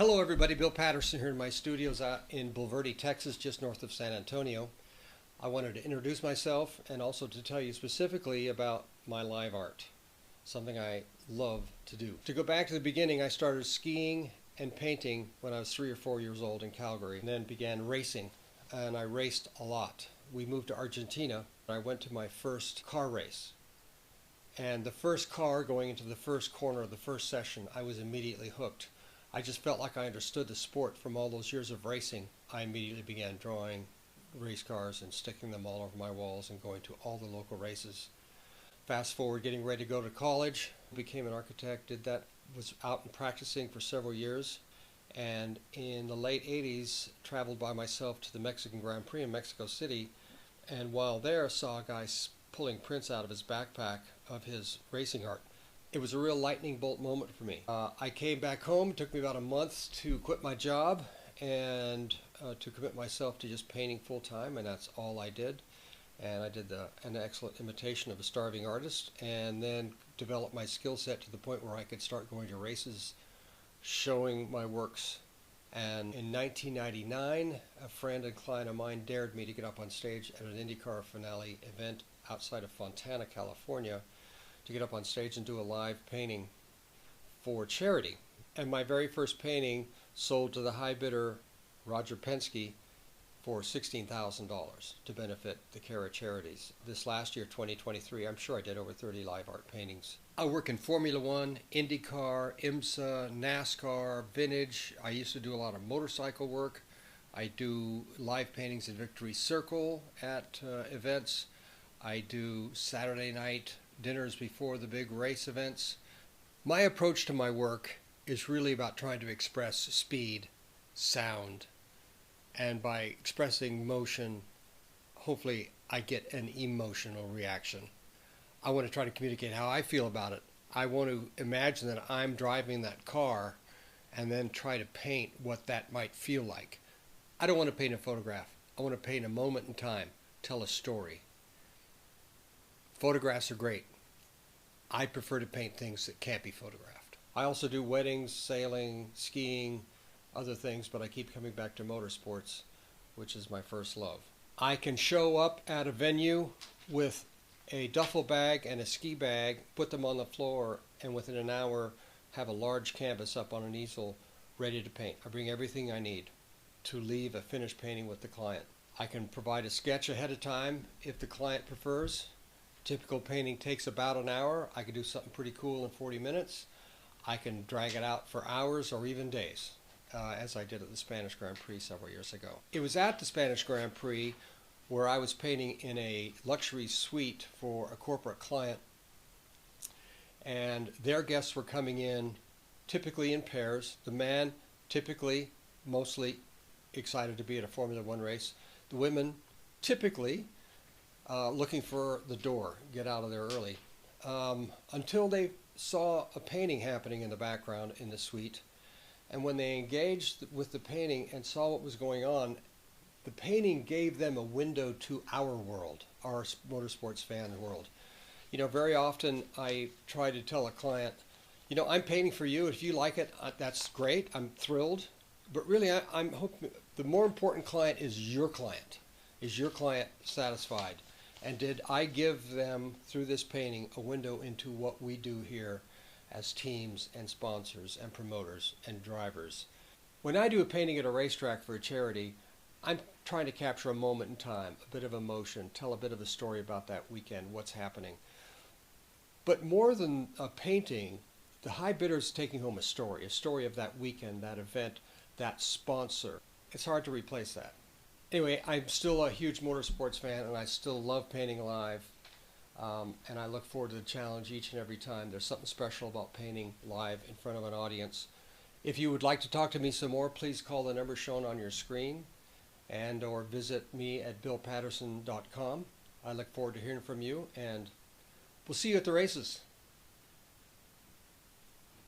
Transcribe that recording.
Hello everybody, Bill Patterson here in my studios out in Bulverde, Texas, just north of San Antonio. I wanted to introduce myself and also to tell you specifically about my live art, something I love to do. To go back to the beginning, I started skiing and painting when I was 3 or 4 years old in Calgary, and then began racing, and I raced a lot. We moved to Argentina. I went to my first car race, and the first car going into the first corner of the first session, I was immediately hooked. I just felt like I understood the sport from all those years of racing. I immediately began drawing race cars and sticking them all over my walls and going to all the local races. Fast forward, getting ready to go to college, became an architect, did that, was out and practicing for several years, and in the late 80s traveled by myself to the Mexican Grand Prix in Mexico City, and while there saw a guy pulling prints out of his backpack of his racing art. It was a real lightning bolt moment for me. I came back home. It took me about a month to quit my job and to commit myself to just painting full time, and that's all I did. And I did an excellent imitation of a starving artist, and then developed my skill set to the point where I could start going to races, showing my works. And in 1999, a friend and client of mine dared me to get up on stage at an IndyCar finale event outside of Fontana, California, to get up on stage and do a live painting for charity. And my very first painting sold to the high bidder Roger Penske for $16,000 to benefit the CARA charities. This last year, 2023, I'm sure I did over 30 live art paintings. I work in Formula One, IndyCar, IMSA, NASCAR, vintage. I used to do a lot of motorcycle work. I do live paintings in Victory Circle at events. I do Saturday night dinners before the big race events. My approach to my work is really about trying to express speed, sound, and by expressing motion, hopefully I get an emotional reaction. I want to try to communicate how I feel about it. I want to imagine that I'm driving that car and then try to paint what that might feel like. I don't want to paint a photograph. I want to paint a moment in time, tell a story. Photographs are great. I prefer to paint things that can't be photographed. I also do weddings, sailing, skiing, other things, but I keep coming back to motorsports, which is my first love. I can show up at a venue with a duffel bag and a ski bag, put them on the floor, and within an hour have a large canvas up on an easel ready to paint. I bring everything I need to leave a finished painting with the client. I can provide a sketch ahead of time if the client prefers. Typical painting takes about an hour. I can do something pretty cool in 40 minutes. I can drag it out for hours or even days, as I did at the Spanish Grand Prix several years ago. It was at the Spanish Grand Prix where I was painting in a luxury suite for a corporate client, and their guests were coming in typically in pairs. The man typically mostly excited to be at a Formula One race. The women typically looking for the door, get out of there early, until they saw a painting happening in the background in the suite. And when they engaged with the painting and saw what was going on, the painting gave them a window to our world, our motorsports fan world. You know, very often I try to tell a client, you know, I'm painting for you. If you like it, that's great. I'm thrilled. But really, I'm hoping the more important client is your client. Is your client satisfied? And did I give them, through this painting, a window into what we do here as teams and sponsors and promoters and drivers? When I do a painting at a racetrack for a charity, I'm trying to capture a moment in time, a bit of emotion, tell a bit of a story about that weekend, what's happening. But more than a painting, the high bidder is taking home a story of that weekend, that event, that sponsor. It's hard to replace that. Anyway, I'm still a huge motorsports fan, and I still love painting live, and I look forward to the challenge each and every time. There's something special about painting live in front of an audience. If you would like to talk to me some more, please call the number shown on your screen and or visit me at billpatterson.com. I look forward to hearing from you, and we'll see you at the races.